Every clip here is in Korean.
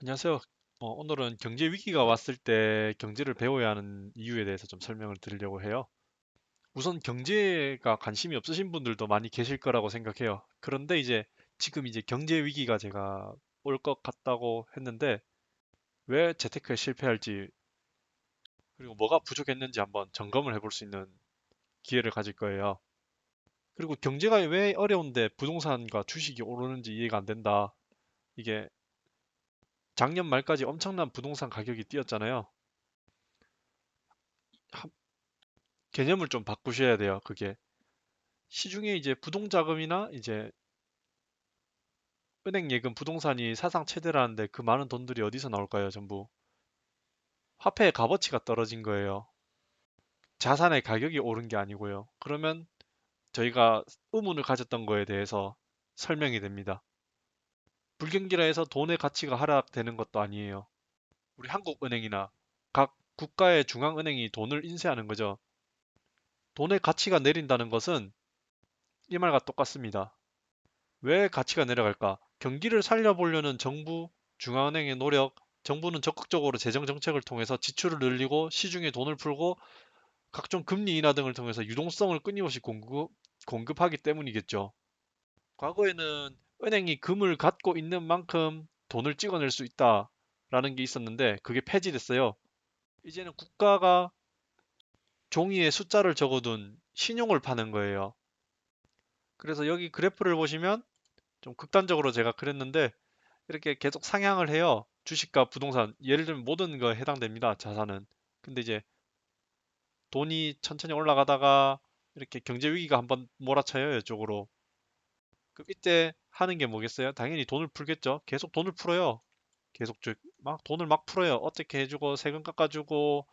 안녕하세요. 오늘은 경제 위기가 왔을 때 경제를 배워야 하는 이유에 대해서 좀 설명을 드리려고 해요. 우선 경제가 관심이 없으신 분들도 많이 계실 거라고 생각해요. 그런데 지금 경제 위기가 제가 올 것 같다고 했는데 왜 재테크에 실패할지 그리고 뭐가 부족했는지 한번 점검을 해볼 수 있는 기회를 가질 거예요. 그리고 경제가 왜 어려운데 부동산과 주식이 오르는지 이해가 안 된다. 이게 작년 말까지 엄청난 부동산 가격이 뛰었잖아요. 개념을 좀 바꾸셔야 돼요. 그게 시중에 부동자금이나 은행 예금, 부동산이 사상 최대라는데 그 많은 돈들이 어디서 나올까요? 전부 화폐의 값어치가 떨어진 거예요. 자산의 가격이 오른 게 아니고요. 그러면 저희가 의문을 가졌던 거에 대해서 설명이 됩니다. 불경기라 해서 돈의 가치가 하락되는 것도 아니에요. 우리 한국은행이나 각 국가의 중앙은행이 돈을 인쇄하는 거죠. 돈의 가치가 내린다는 것은 이 말과 똑같습니다. 왜 가치가 내려갈까? 경기를 살려보려는 정부, 중앙은행의 노력, 정부는 적극적으로 재정 정책을 통해서 지출을 늘리고 시중에 돈을 풀고 각종 금리 인하 등을 통해서 유동성을 끊임없이 공급하기 때문이겠죠. 과거에는 은행이 금을 갖고 있는 만큼 돈을 찍어낼 수 있다라는 게 있었는데 그게 폐지됐어요. 이제는 국가가 종이에 숫자를 적어둔 신용을 파는 거예요. 그래서 여기 그래프를 보시면 좀 극단적으로 제가 그렸는데 이렇게 계속 상향을 해요. 주식과 부동산, 예를 들면 모든 거에 해당됩니다. 자산은. 근데 돈이 천천히 올라가다가 이렇게 경제 위기가 한번 몰아쳐요, 이쪽으로. 그럼 이때 하는 게 뭐겠어요? 당연히 돈을 풀겠죠. 계속 돈을 풀어요. 계속 막 돈을 막 풀어요. 어떻게 해주고 세금 깎아주고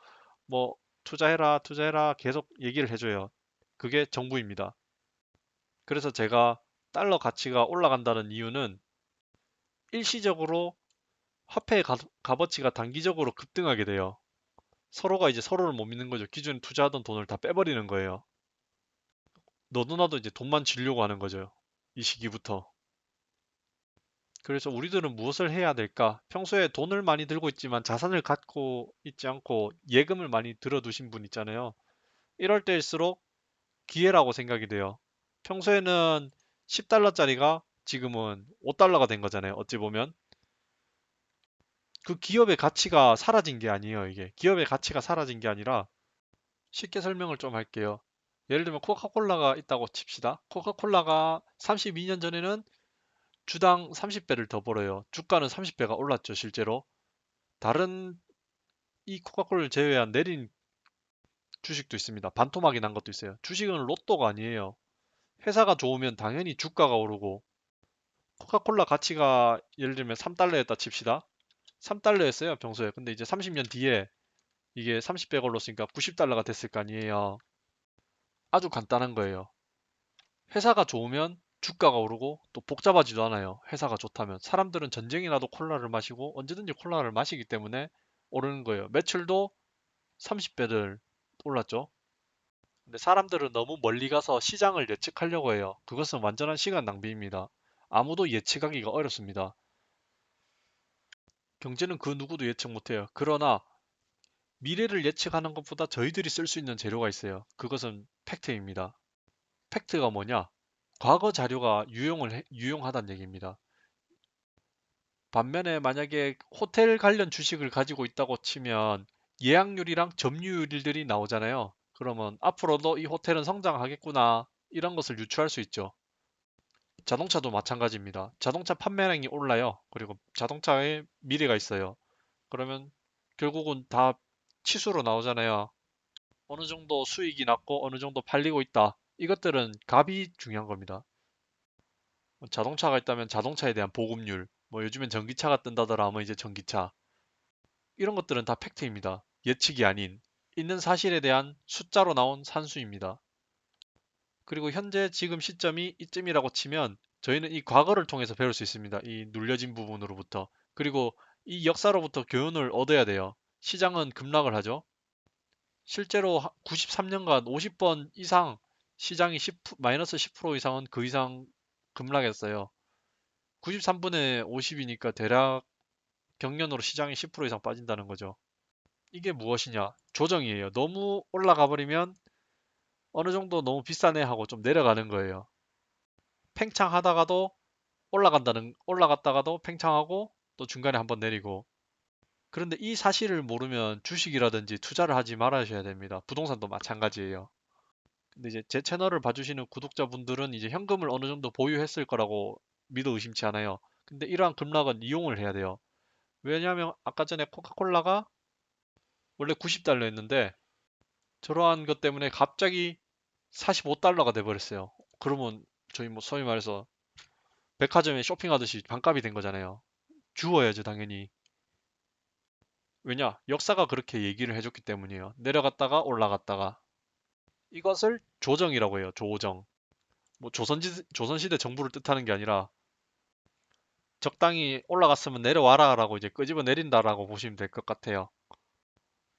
뭐 투자해라, 투자해라 계속 얘기를 해줘요. 그게 정부입니다. 그래서 제가 달러 가치가 올라간다는 이유는 일시적으로 화폐의 값어치가 단기적으로 급등하게 돼요. 서로가 서로를 못 믿는 거죠. 기존에 투자하던 돈을 다 빼버리는 거예요. 너도 나도 돈만 쥐려고 하는 거죠. 이 시기부터. 그래서 우리들은 무엇을 해야 될까? 평소에 돈을 많이 들고 있지만 자산을 갖고 있지 않고 예금을 많이 들어두신 분 있잖아요. 이럴 때일수록 기회라고 생각이 돼요. 평소에는 10달러짜리가 지금은 5달러가 된 거잖아요. 어찌 보면. 그 기업의 가치가 사라진 게 아니에요, 이게. 기업의 가치가 사라진 게 아니라 쉽게 설명을 좀 할게요. 예를 들면 코카콜라가 있다고 칩시다. 코카콜라가 32년 전에는 주당 30배를 더 벌어요. 주가는 30배가 올랐죠, 실제로. 다른 이 코카콜라를 제외한 내린 주식도 있습니다. 반토막이 난 것도 있어요. 주식은 로또가 아니에요. 회사가 좋으면 당연히 주가가 오르고 코카콜라 가치가 예를 들면 3달러였다 칩시다. 3달러였어요, 평소에. 근데 이제 30년 뒤에 이게 30배가 올랐으니까 90달러가 됐을 거 아니에요. 아주 간단한 거예요. 회사가 좋으면 주가가 오르고 또 복잡하지도 않아요. 회사가 좋다면. 사람들은 전쟁이 나도 콜라를 마시고 언제든지 콜라를 마시기 때문에 오르는 거예요. 매출도 30배를 올랐죠. 근데 사람들은 너무 멀리 가서 시장을 예측하려고 해요. 그것은 완전한 시간 낭비입니다. 아무도 예측하기가 어렵습니다. 경제는 그 누구도 예측 못해요. 그러나 미래를 예측하는 것보다 저희들이 쓸 수 있는 재료가 있어요. 그것은 팩트입니다. 팩트가 뭐냐? 과거 자료가 유용하다는 얘기입니다. 반면에 만약에 호텔 관련 주식을 가지고 있다고 치면 예약률이랑 점유율들이 나오잖아요. 그러면 앞으로도 이 호텔은 성장하겠구나 이런 것을 유추할 수 있죠. 자동차도 마찬가지입니다. 자동차 판매량이 올라요. 그리고 자동차에 미래가 있어요. 그러면 결국은 다 치수로 나오잖아요. 어느 정도 수익이 났고 어느 정도 팔리고 있다. 이것들은 값이 중요한 겁니다. 뭐 자동차가 있다면 자동차에 대한 보급률, 뭐 요즘엔 전기차가 뜬다더라 하면 이제 전기차. 이런 것들은 다 팩트입니다. 예측이 아닌 있는 사실에 대한 숫자로 나온 산수입니다. 그리고 현재 지금 시점이 이쯤이라고 치면 저희는 이 과거를 통해서 배울 수 있습니다. 이 눌려진 부분으로부터. 그리고 이 역사로부터 교훈을 얻어야 돼요. 시장은 급락을 하죠. 실제로 93년간 50번 이상 시장이 마이너스 10% 이상은 그 이상 급락했어요. 93분의 50이니까 대략 경련으로 시장이 10% 이상 빠진다는 거죠. 이게 무엇이냐? 조정이에요. 너무 올라가 버리면 어느 정도 너무 비싸네 하고 좀 내려가는 거예요. 팽창하다가도 올라갔다가도 팽창하고 또 중간에 한번 내리고. 그런데 이 사실을 모르면 주식이라든지 투자를 하지 말아셔야 됩니다. 부동산도 마찬가지예요. 근데 이제 제 채널을 봐주시는 구독자분들은 이제 현금을 어느 정도 보유했을 거라고 믿어 의심치 않아요. 근데 이러한 급락은 이용을 해야 돼요. 왜냐하면 아까 전에 코카콜라가 원래 90달러였는데 저러한 것 때문에 갑자기 45달러가 돼버렸어요. 그러면 저희 뭐 소위 말해서 백화점에 쇼핑하듯이 반값이 된 거잖아요. 주워야죠, 당연히. 왜냐? 역사가 그렇게 얘기를 해줬기 때문이에요. 내려갔다가 올라갔다가. 이것을 조정이라고 해요, 조정. 뭐 조선시대 정부를 뜻하는 게 아니라 적당히 올라갔으면 내려와라 라고 이제 끄집어 내린다라고 보시면 될 것 같아요.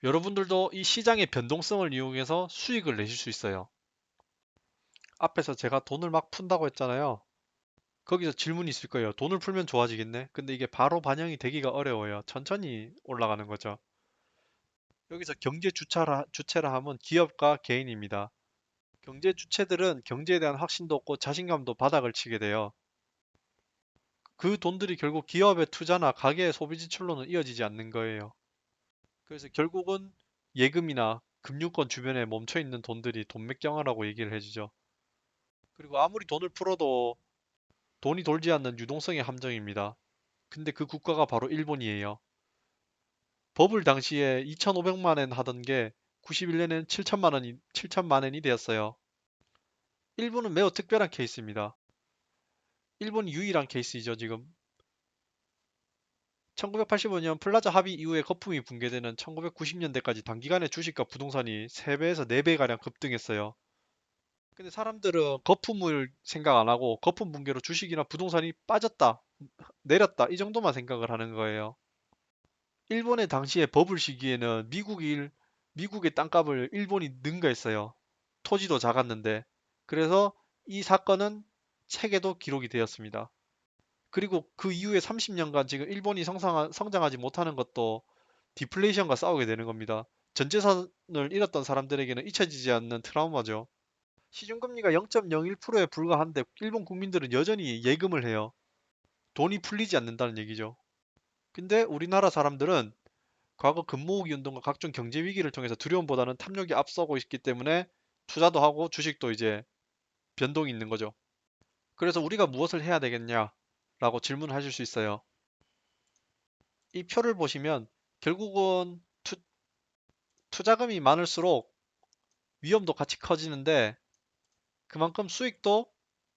여러분들도 이 시장의 변동성을 이용해서 수익을 내실 수 있어요. 앞에서 제가 돈을 막 푼다고 했잖아요. 거기서 질문이 있을 거예요. 돈을 풀면 좋아지겠네? 근데 이게 바로 반영이 되기가 어려워요. 천천히 올라가는 거죠. 여기서 경제 주체라 하면 기업과 개인입니다. 경제 주체들은 경제에 대한 확신도 없고 자신감도 바닥을 치게 돼요. 그 돈들이 결국 기업의 투자나 가계의 소비 지출로는 이어지지 않는 거예요. 그래서 결국은 예금이나 금융권 주변에 멈춰 있는 돈들이 돈맥경화라고 얘기를 해주죠. 그리고 아무리 돈을 풀어도 돈이 돌지 않는 유동성의 함정입니다. 근데 그 국가가 바로 일본이에요. 버블 당시에 2,500만 엔 하던 게 91년엔 7천만 엔이 되었어요. 일본은 매우 특별한 케이스입니다. 일본이 유일한 케이스이죠, 지금. 1985년 플라자 합의 이후에 거품이 붕괴되는 1990년대까지 단기간에 주식과 부동산이 3배에서 4배가량 급등했어요. 근데 사람들은 거품을 생각 안 하고 거품 붕괴로 주식이나 부동산이 빠졌다, 내렸다 이 정도만 생각을 하는 거예요. 일본의 당시에 버블 시기에는 미국의 땅값을 일본이 능가했어요. 토지도 작았는데. 그래서 이 사건은 책에도 기록이 되었습니다. 그리고 그 이후에 30년간 지금 일본이 성장하지 못하는 것도 디플레이션과 싸우게 되는 겁니다. 전 재산을 잃었던 사람들에게는 잊혀지지 않는 트라우마죠. 시중금리가 0.01%에 불과한데 일본 국민들은 여전히 예금을 해요. 돈이 풀리지 않는다는 얘기죠. 근데 우리나라 사람들은 과거 금모으기 운동과 각종 경제 위기를 통해서 두려움보다는 탐욕이 앞서고 있기 때문에 투자도 하고 주식도 이제 변동이 있는 거죠. 그래서 우리가 무엇을 해야 되겠냐? 라고 질문을 하실 수 있어요. 이 표를 보시면 결국은 투자금이 많을수록 위험도 같이 커지는데 그만큼 수익도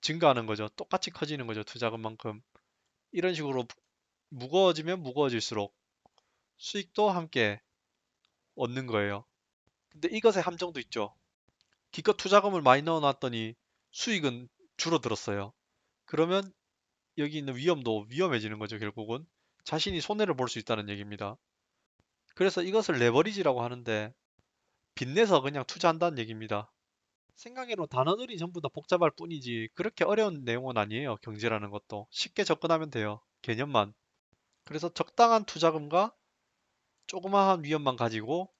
증가하는 거죠. 똑같이 커지는 거죠. 투자금만큼. 이런 식으로 무거워지면 무거워질수록 수익도 함께 얻는 거예요. 근데 이것의 함정도 있죠. 기껏 투자금을 많이 넣어놨더니 수익은 줄어들었어요. 그러면 여기 있는 위험도 위험해지는 거죠, 결국은. 자신이 손해를 볼 수 있다는 얘기입니다. 그래서 이것을 레버리지라고 하는데 빚내서 그냥 투자한다는 얘기입니다. 생각외로 단어들이 전부 다 복잡할 뿐이지 그렇게 어려운 내용은 아니에요. 경제라는 것도. 쉽게 접근하면 돼요. 개념만. 그래서 적당한 투자금과 조그마한 위험만 가지고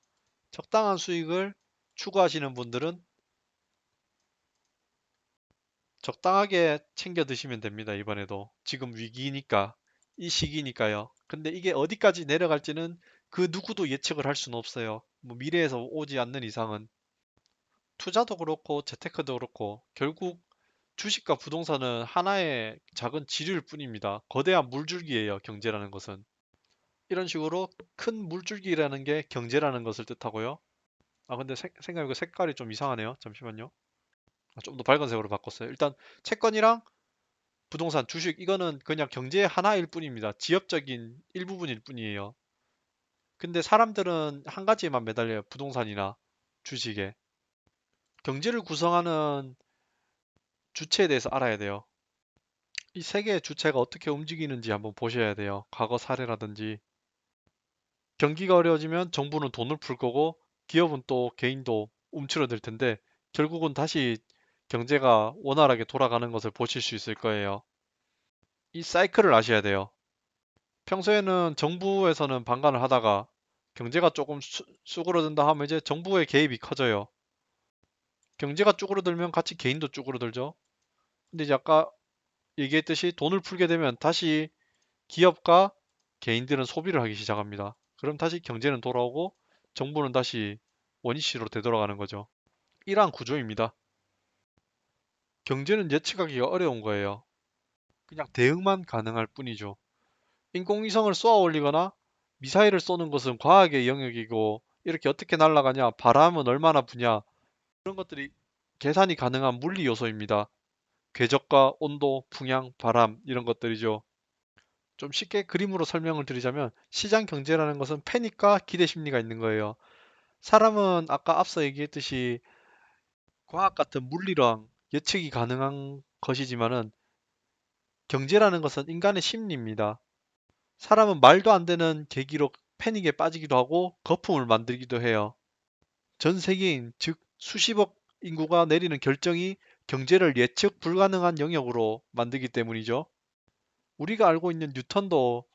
적당한 수익을 추구하시는 분들은 적당하게 챙겨 드시면 됩니다. 이번에도. 지금 위기니까. 이 시기니까요. 근데 이게 어디까지 내려갈지는 그 누구도 예측을 할 수는 없어요. 뭐 미래에서 오지 않는 이상은. 투자도 그렇고 재테크도 그렇고 결국 주식과 부동산은 하나의 작은 지류일 뿐입니다. 거대한 물줄기예요. 경제라는 것은. 이런 식으로 큰 물줄기라는 게 경제라는 것을 뜻하고요. 아 근데 생각해보니까 색깔이 좀 이상하네요. 잠시만요. 좀 더 밝은 색으로 바꿨어요. 일단 채권이랑 부동산, 주식 이거는 그냥 경제의 하나일 뿐입니다. 지엽적인 일부분일 뿐이에요. 근데 사람들은 한 가지에만 매달려요. 부동산이나 주식에. 경제를 구성하는 주체에 대해서 알아야 돼요. 이 세 개의 주체가 어떻게 움직이는지 한번 보셔야 돼요. 과거 사례라든지. 경기가 어려워지면 정부는 돈을 풀 거고 기업은 또 개인도 움츠러들 텐데 결국은 다시 경제가 원활하게 돌아가는 것을 보실 수 있을 거예요. 이 사이클을 아셔야 돼요. 평소에는 정부에서는 방관을 하다가 경제가 조금 쭈그러든다 하면 이제 정부의 개입이 커져요. 경제가 쭈그러들면 같이 개인도 쭈그러들죠. 근데 이제 아까 얘기했듯이 돈을 풀게 되면 다시 기업과 개인들은 소비를 하기 시작합니다. 그럼 다시 경제는 돌아오고 정부는 다시 원위치로 되돌아가는 거죠. 이러한 구조입니다. 경제는 예측하기가 어려운 거예요. 그냥 대응만 가능할 뿐이죠. 인공위성을 쏘아 올리거나 미사일을 쏘는 것은 과학의 영역이고 이렇게 어떻게 날아가냐, 바람은 얼마나 부냐 그런 것들이 계산이 가능한 물리 요소입니다. 궤적과 온도, 풍향, 바람 이런 것들이죠. 좀 쉽게 그림으로 설명을 드리자면 시장 경제라는 것은 패닉과 기대 심리가 있는 거예요. 사람은 아까 앞서 얘기했듯이 과학 같은 물리랑 예측이 가능한 것이지만은 경제라는 것은 인간의 심리입니다. 사람은 말도 안 되는 계기로 패닉에 빠지기도 하고 거품을 만들기도 해요. 전 세계인, 즉 수십억 인구가 내리는 결정이 경제를 예측 불가능한 영역으로 만들기 때문이죠. 우리가 알고 있는 뉴턴도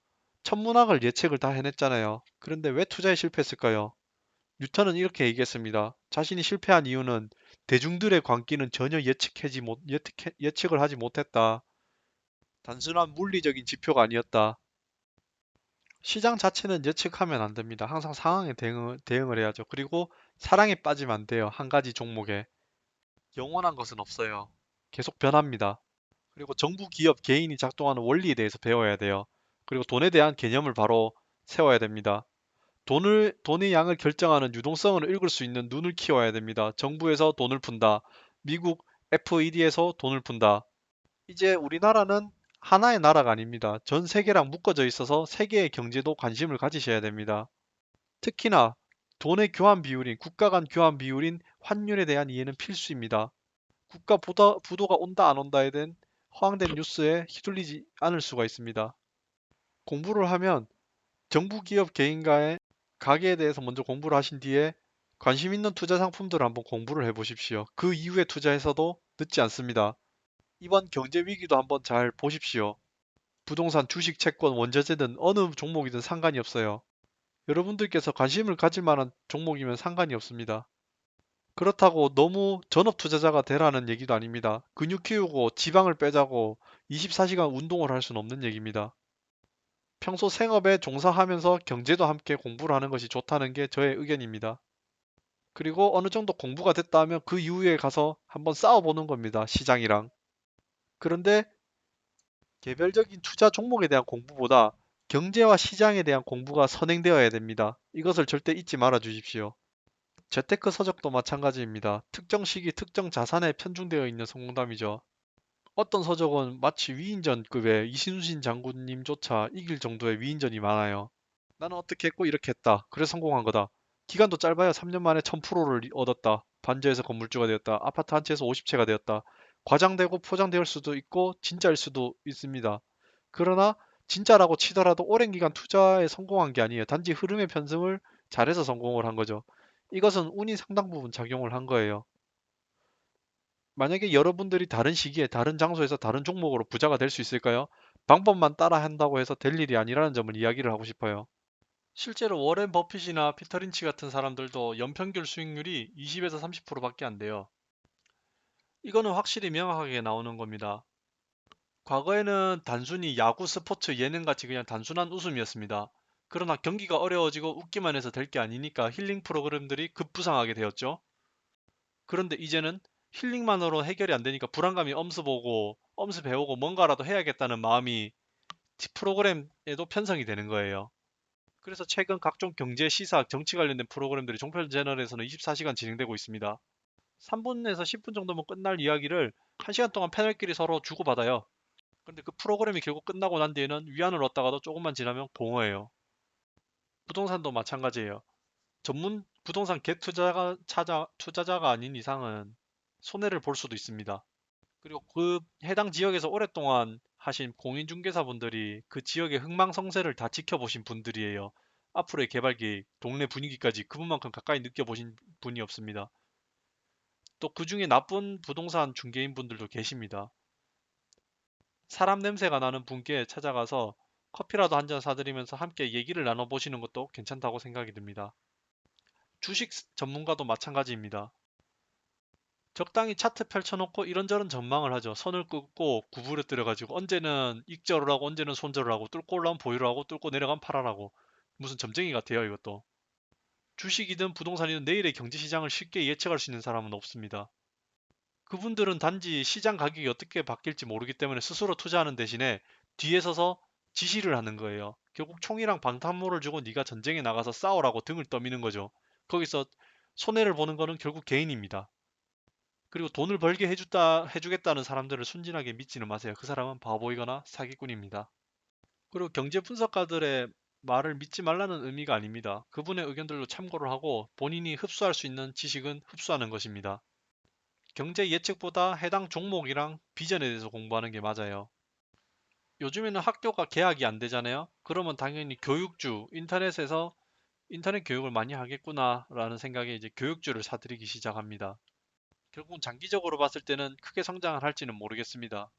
천문학을 예측을 다 해냈잖아요. 그런데 왜 투자에 실패했을까요? 뉴턴은 이렇게 얘기했습니다. 자신이 실패한 이유는 대중들의 광기는 전혀 예측을 하지 못했다. 단순한 물리적인 지표가 아니었다. 시장 자체는 예측하면 안 됩니다. 항상 상황에 대응을 해야죠. 그리고 사랑에 빠지면 안 돼요. 한 가지 종목에. 영원한 것은 없어요. 계속 변합니다. 그리고 정부, 기업, 개인이 작동하는 원리에 대해서 배워야 돼요. 그리고 돈에 대한 개념을 바로 세워야 됩니다. 돈의 양을 결정하는 유동성을 읽을 수 있는 눈을 키워야 됩니다. 정부에서 돈을 푼다. 미국 FED에서 돈을 푼다. 이제 우리나라는 하나의 나라가 아닙니다. 전 세계랑 묶어져 있어서 세계의 경제도 관심을 가지셔야 됩니다. 특히나 돈의 교환 비율인 국가 간 교환 비율인 환율에 대한 이해는 필수입니다. 부도가 온다 안 온다에 대한 허황된 뉴스에 휘둘리지 않을 수가 있습니다. 공부를 하면 정부 기업 개인과의 가계에 대해서 먼저 공부를 하신 뒤에 관심 있는 투자 상품들을 한번 공부를 해 보십시오. 그 이후에 투자해서도 늦지 않습니다. 이번 경제 위기도 한번 잘 보십시오. 부동산, 주식, 채권, 원자재든 어느 종목이든 상관이 없어요. 여러분들께서 관심을 가질 만한 종목이면 상관이 없습니다. 그렇다고 너무 전업 투자자가 되라는 얘기도 아닙니다. 근육 키우고 지방을 빼자고 24시간 운동을 할 수는 없는 얘기입니다. 평소 생업에 종사하면서 경제도 함께 공부를 하는 것이 좋다는 게 저의 의견입니다. 그리고 어느 정도 공부가 됐다 하면 그 이후에 가서 한번 싸워보는 겁니다. 시장이랑. 그런데 개별적인 투자 종목에 대한 공부보다 경제와 시장에 대한 공부가 선행되어야 됩니다. 이것을 절대 잊지 말아 주십시오. 재테크 서적도 마찬가지입니다. 특정 시기 특정 자산에 편중되어 있는 성공담이죠. 어떤 서적은 마치 위인전급의 이순신 장군님조차 이길 정도의 위인전이 많아요. 나는 어떻게 했고 이렇게 했다. 그래 성공한 거다. 기간도 짧아요. 3년 만에 1000%를 얻었다. 반지에서 건물주가 되었다. 아파트 한 채에서 50채가 되었다. 과장되고 포장될 수도 있고 진짜일 수도 있습니다. 그러나 진짜라고 치더라도 오랜 기간 투자에 성공한 게 아니에요. 단지 흐름의 편승을 잘해서 성공을 한 거죠. 이것은 운이 상당 부분 작용을 한 거예요. 만약에 여러분들이 다른 시기에 다른 장소에서 다른 종목으로 부자가 될 수 있을까요? 방법만 따라 한다고 해서 될 일이 아니라는 점을 이야기를 하고 싶어요. 실제로 워렌 버핏이나 피터 린치 같은 사람들도 연평균 수익률이 20에서 30%밖에 안 돼요. 이거는 확실히 명확하게 나오는 겁니다. 과거에는 단순히 야구, 스포츠, 예능같이 그냥 단순한 웃음이었습니다. 그러나 경기가 어려워지고 웃기만 해서 될 게 아니니까 힐링 프로그램들이 급부상하게 되었죠. 그런데 이제는 힐링만으로 해결이 안 되니까 불안감이 엄습 오고 엄습 해오고 뭔가라도 해야겠다는 마음이 프로그램에도 편성이 되는 거예요. 그래서 최근 각종 경제, 시사, 정치 관련된 프로그램들이 종편 채널에서는 24시간 진행되고 있습니다. 3분에서 10분 정도면 끝날 이야기를 1시간 동안 패널끼리 서로 주고받아요. 근데 그 프로그램이 결국 끝나고 난 뒤에는 위안을 얻다가도 조금만 지나면 공허해요. 부동산도 마찬가지예요. 전문 부동산 투자자가 아닌 이상은 손해를 볼 수도 있습니다. 그리고 그 해당 지역에서 오랫동안 하신 공인중개사분들이 그 지역의 흥망성쇠를 다 지켜보신 분들이에요. 앞으로의 개발 계획, 동네 분위기까지 그분만큼 가까이 느껴보신 분이 없습니다. 또 그 중에 나쁜 부동산 중개인 분들도 계십니다. 사람 냄새가 나는 분께 찾아가서 커피라도 한 잔 사드리면서 함께 얘기를 나눠보시는 것도 괜찮다고 생각이 듭니다. 주식 전문가도 마찬가지입니다. 적당히 차트 펼쳐놓고 이런저런 전망을 하죠. 선을 긋고 구부러뜨려가지고 언제는 익절을 하고 언제는 손절을 하고 뚫고 올라오면 보유를 하고 뚫고 내려가면 팔아라고. 무슨 점쟁이 같아요, 이것도. 주식이든 부동산이든 내일의 경제시장을 쉽게 예측할 수 있는 사람은 없습니다. 그분들은 단지 시장 가격이 어떻게 바뀔지 모르기 때문에 스스로 투자하는 대신에 뒤에 서서 지시를 하는 거예요. 결국 총이랑 방탄모를 주고 네가 전쟁에 나가서 싸우라고 등을 떠미는 거죠. 거기서 손해를 보는 거는 결국 개인입니다. 그리고 돈을 벌게 해주겠다는 사람들을 순진하게 믿지는 마세요. 그 사람은 바보이거나 사기꾼입니다. 그리고 경제 분석가들의 말을 믿지 말라는 의미가 아닙니다. 그분의 의견들도 참고를 하고 본인이 흡수할 수 있는 지식은 흡수하는 것입니다. 경제 예측보다 해당 종목이랑 비전에 대해서 공부하는 게 맞아요. 요즘에는 학교가 개학이 안 되잖아요. 그러면 당연히 교육주, 인터넷에서 인터넷 교육을 많이 하겠구나 라는 생각에 이제 교육주를 사들이기 시작합니다. 결국은 장기적으로 봤을 때는 크게 성장을 할지는 모르겠습니다.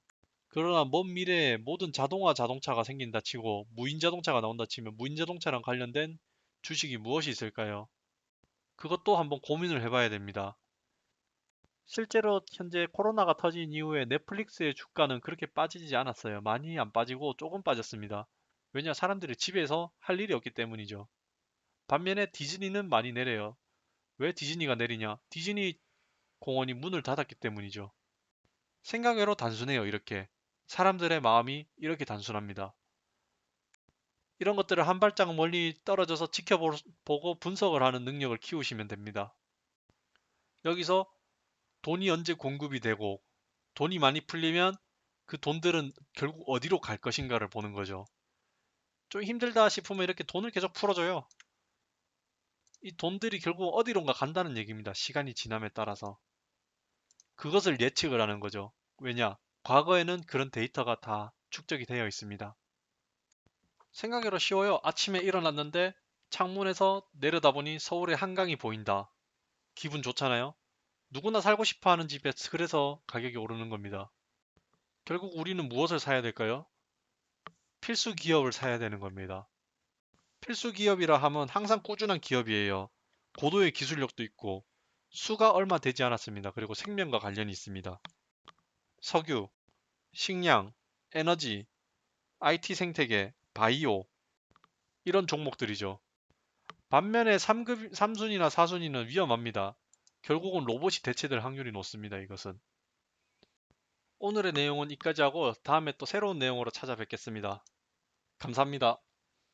그러나 먼 미래에 모든 자동차가 생긴다 치고 무인 자동차가 나온다 치면 무인 자동차랑 관련된 주식이 무엇이 있을까요? 그것도 한번 고민을 해봐야 됩니다. 실제로 현재 코로나가 터진 이후에 넷플릭스의 주가는 그렇게 빠지지 않았어요. 많이 안 빠지고 조금 빠졌습니다. 왜냐? 사람들이 집에서 할 일이 없기 때문이죠. 반면에 디즈니는 많이 내려요. 왜 디즈니가 내리냐? 디즈니 공원이 문을 닫았기 때문이죠. 생각외로 단순해요, 이렇게. 사람들의 마음이 이렇게 단순합니다. 이런 것들을 한 발짝 멀리 떨어져서 지켜보고 분석을 하는 능력을 키우시면 됩니다. 여기서 돈이 언제 공급이 되고 돈이 많이 풀리면 그 돈들은 결국 어디로 갈 것인가를 보는 거죠. 좀 힘들다 싶으면 이렇게 돈을 계속 풀어줘요. 이 돈들이 결국 어디론가 간다는 얘기입니다. 시간이 지남에 따라서. 그것을 예측을 하는 거죠. 왜냐? 과거에는 그런 데이터가 다 축적이 되어 있습니다. 생각외로 쉬워요. 아침에 일어났는데 창문에서 내려다보니 서울의 한강이 보인다. 기분 좋잖아요. 누구나 살고 싶어 하는 집에 그래서 가격이 오르는 겁니다. 결국 우리는 무엇을 사야 될까요? 필수 기업을 사야 되는 겁니다. 필수 기업이라 하면 항상 꾸준한 기업이에요. 고도의 기술력도 있고 수가 얼마 되지 않았습니다. 그리고 생명과 관련이 있습니다. 석유, 식량, 에너지, IT 생태계, 바이오 이런 종목들이죠. 반면에 3순위나 4순위는 위험합니다. 결국은 로봇이 대체될 확률이 높습니다. 이것은. 오늘의 내용은 이까지 하고 다음에 또 새로운 내용으로 찾아뵙겠습니다. 감사합니다.